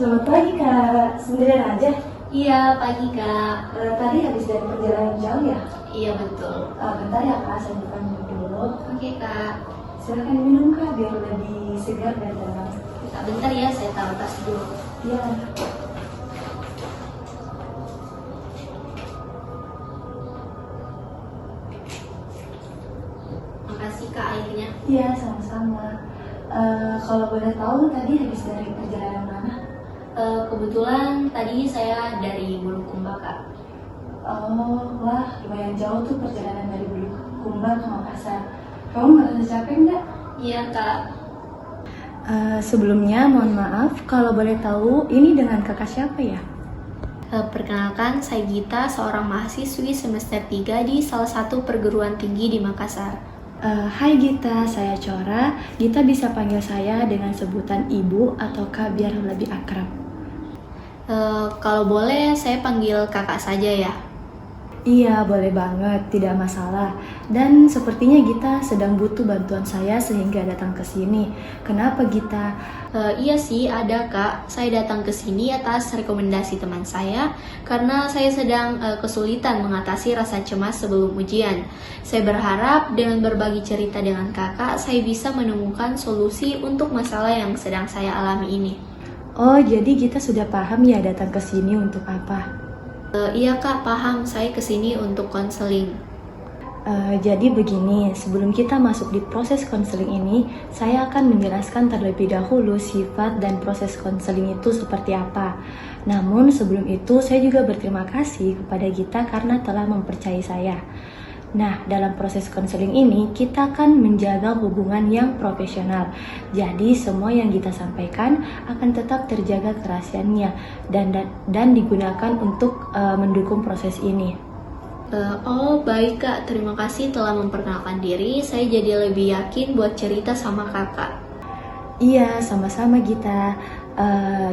Selamat pagi Kak, sendirian aja? Iya, pagi Kak. Tadi habis dari perjalanan jauh ya? Iya, betul. Bentar ya Kak, saya buka minum dulu. Oke Kak. Silakan minum Kak, biar lebih segar dan tenang. Kak, bentar ya, saya taruh tas dulu. Iya. Makasih Kak airnya. Iya, sama-sama. Kalau boleh tahu tadi habis dari perjalanan mana? Kebetulan tadi saya dari Bulukumba Kak. Oh, wah lumayan jauh tuh perjalanan dari Bulukumba ke Makassar. Kamu merasa capek nggak? Iya Kak. Sebelumnya mohon maaf, kalau boleh tahu ini dengan kakak siapa ya? Perkenalkan, saya Gita, seorang mahasiswi semester 3 di salah satu perguruan tinggi di Makassar. Hai Gita, saya Cora. Gita bisa panggil saya dengan sebutan ibu atau kak biar lebih akrab. Kalau boleh, saya panggil kakak saja ya. Iya, boleh banget, tidak masalah. Dan sepertinya Gita sedang butuh bantuan saya sehingga datang ke sini. Kenapa Gita? Iya sih, ada Kak. Saya datang ke sini atas rekomendasi teman saya karena saya sedang kesulitan mengatasi rasa cemas sebelum ujian. Saya berharap dengan berbagi cerita dengan kakak, saya bisa menemukan solusi untuk masalah yang sedang saya alami ini. Oh, jadi Gita sudah paham ya datang ke sini untuk apa? Iya Kak, paham. Saya kesini untuk konseling. Jadi begini, sebelum kita masuk di proses konseling ini, saya akan menjelaskan terlebih dahulu sifat dan proses konseling itu seperti apa. Namun sebelum itu, saya juga berterima kasih kepada Gita karena telah mempercayai saya. Nah, dalam proses konseling ini, kita akan menjaga hubungan yang profesional. Jadi, semua yang kita sampaikan akan tetap terjaga kerahasiaannya dan digunakan untuk mendukung proses ini. Oh baik Kak, terima kasih telah memperkenalkan diri. Saya jadi lebih yakin buat cerita sama kakak. Iya, sama-sama Gita.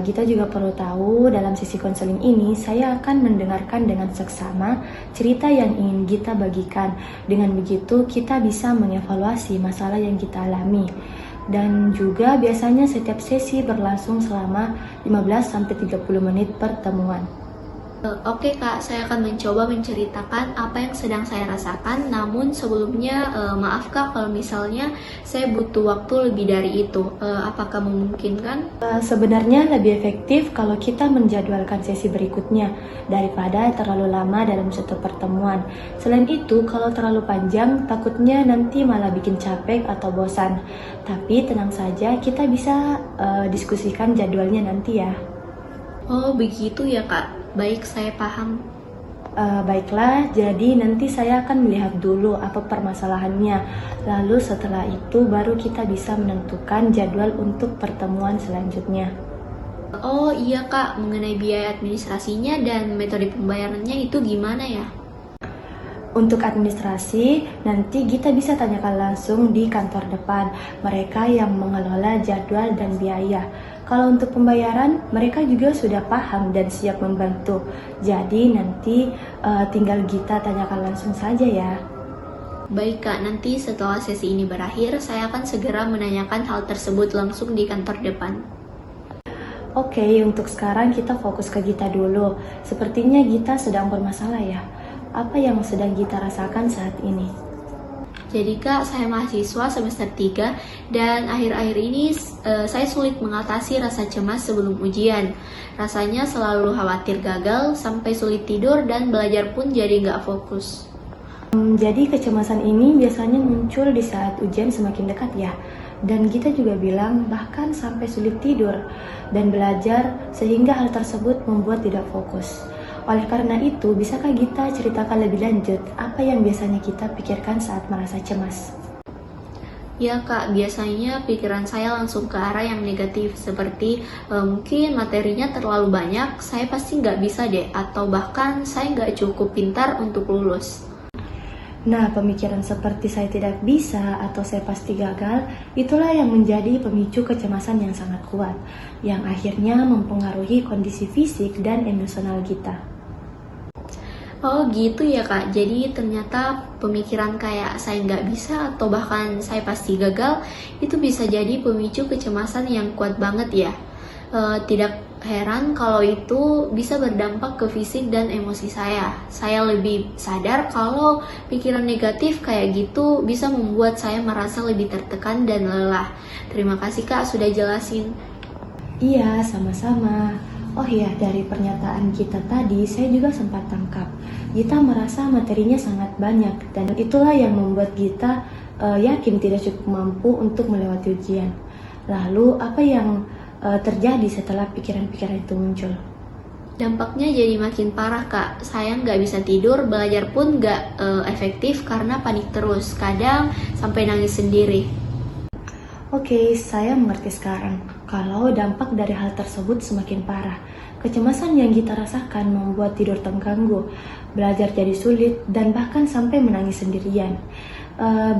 Gita juga perlu tahu dalam sesi konseling ini saya akan mendengarkan dengan seksama cerita yang ingin Gita bagikan. Dengan begitu kita bisa mengevaluasi masalah yang kita alami. Dan juga biasanya setiap sesi berlangsung selama 15-30 menit pertemuan. Oke Kak, saya akan mencoba menceritakan apa yang sedang saya rasakan. Namun sebelumnya maaf Kak kalau misalnya saya butuh waktu lebih dari itu. Apakah memungkinkan? Sebenarnya lebih efektif kalau kita menjadwalkan sesi berikutnya daripada terlalu lama dalam satu pertemuan. Selain itu, kalau terlalu panjang takutnya nanti malah bikin capek atau bosan. Tapi tenang saja, kita bisa diskusikan jadwalnya nanti ya. Oh begitu ya Kak. Baik, saya paham. Baiklah, jadi nanti saya akan melihat dulu apa permasalahannya. Lalu setelah itu baru kita bisa menentukan jadwal untuk pertemuan selanjutnya. Oh iya Kak, mengenai biaya administrasinya dan metode pembayarannya itu gimana ya? Untuk administrasi, nanti kita bisa tanyakan langsung di kantor depan, mereka yang mengelola jadwal dan biaya. Kalau untuk pembayaran, mereka juga sudah paham dan siap membantu. Jadi nanti tinggal Gita tanyakan langsung saja ya. Baik Kak, nanti setelah sesi ini berakhir, saya akan segera menanyakan hal tersebut langsung di kantor depan. Oke, untuk sekarang kita fokus ke Gita dulu. Sepertinya Gita sedang bermasalah ya. Apa yang sedang Gita rasakan saat ini? Jadi Kak, saya mahasiswa semester 3 dan akhir-akhir ini saya sulit mengatasi rasa cemas sebelum ujian. Rasanya selalu khawatir gagal, sampai sulit tidur dan belajar pun jadi nggak fokus. Jadi kecemasan ini biasanya muncul di saat ujian semakin dekat ya. Dan kita juga bilang bahkan sampai sulit tidur dan belajar sehingga hal tersebut membuat tidak fokus. Oleh karena itu, bisakah Gita ceritakan lebih lanjut apa yang biasanya kita pikirkan saat merasa cemas? Ya Kak, biasanya pikiran saya langsung ke arah yang negatif seperti mungkin materinya terlalu banyak, saya pasti nggak bisa deh, atau bahkan saya nggak cukup pintar untuk lulus. Nah, pemikiran seperti saya tidak bisa atau saya pasti gagal, itulah yang menjadi pemicu kecemasan yang sangat kuat, yang akhirnya mempengaruhi kondisi fisik dan emosional kita. Oh gitu ya Kak, jadi ternyata pemikiran kayak saya nggak bisa atau bahkan saya pasti gagal itu bisa jadi pemicu kecemasan yang kuat banget ya. heran kalau itu bisa berdampak ke fisik dan emosi saya. Saya lebih sadar kalau pikiran negatif kayak gitu bisa membuat saya merasa lebih tertekan dan lelah. Terima kasih Kak sudah jelasin. Iya, sama-sama. Oh iya, dari pernyataan kita tadi, saya juga sempat tangkap. Gita merasa materinya sangat banyak, dan itulah yang membuat Gita yakin tidak cukup mampu untuk melewati ujian. Lalu, apa yang terjadi setelah pikiran-pikiran itu muncul? Dampaknya jadi makin parah Kak. Saya nggak bisa tidur, belajar pun nggak efektif karena panik terus. Kadang sampai nangis sendiri. Oke, saya mengerti sekarang. Kalau dampak dari hal tersebut semakin parah, kecemasan yang kita rasakan membuat tidur terganggu, belajar jadi sulit, dan bahkan sampai menangis sendirian.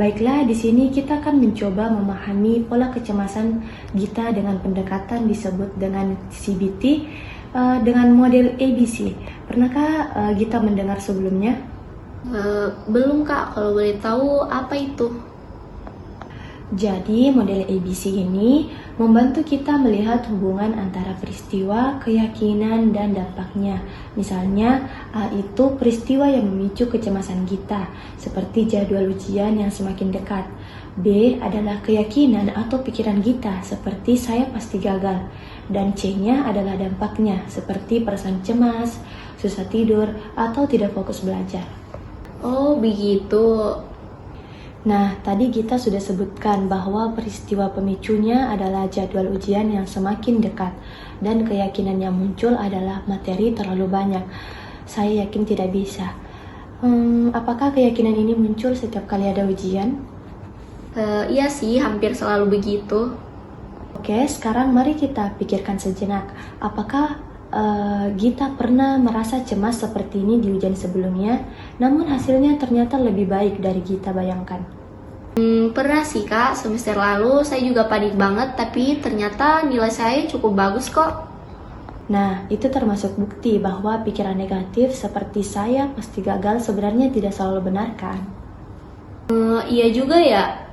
Baiklah, di sini kita akan mencoba memahami pola kecemasan Gita dengan pendekatan disebut dengan CBT dengan model ABC. Pernahkah Gita mendengar sebelumnya? Belum Kak, kalau boleh tahu apa itu? Jadi, model ABC ini membantu kita melihat hubungan antara peristiwa, keyakinan, dan dampaknya. Misalnya, A itu peristiwa yang memicu kecemasan kita, seperti jadwal ujian yang semakin dekat. B adalah keyakinan atau pikiran kita, seperti saya pasti gagal. Dan C-nya adalah dampaknya, seperti perasaan cemas, susah tidur, atau tidak fokus belajar. Oh, begitu. Nah, tadi kita sudah sebutkan bahwa peristiwa pemicunya adalah jadwal ujian yang semakin dekat dan keyakinan yang muncul adalah materi terlalu banyak. Saya yakin tidak bisa. Apakah keyakinan ini muncul setiap kali ada ujian? Iya sih, hampir selalu begitu. Oke, sekarang mari kita pikirkan sejenak. Apakah Gita pernah merasa cemas seperti ini di ujian sebelumnya, namun hasilnya ternyata lebih baik dari Gita bayangkan? Pernah sih Kak, semester lalu saya juga panik banget, tapi ternyata nilai saya cukup bagus kok. Nah, itu termasuk bukti bahwa pikiran negatif seperti saya pasti gagal sebenarnya tidak selalu benar kan? Iya juga ya.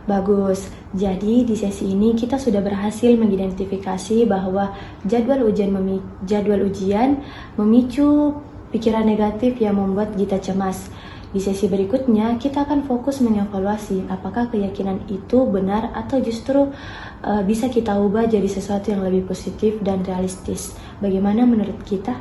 Bagus, jadi di sesi ini kita sudah berhasil mengidentifikasi bahwa jadwal ujian memicu pikiran negatif yang membuat Gita cemas. Di sesi berikutnya, kita akan fokus mengevaluasi apakah keyakinan itu benar atau justru bisa kita ubah jadi sesuatu yang lebih positif dan realistis. Bagaimana menurut kita?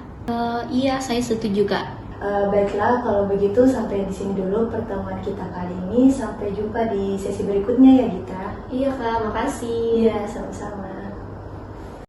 Iya, saya setuju Kak. Baiklah, kalau begitu sampai di sini dulu pertemuan kita kali ini. Sampai jumpa di sesi berikutnya ya Gita. Iya Kak, makasih. Iya, sama-sama.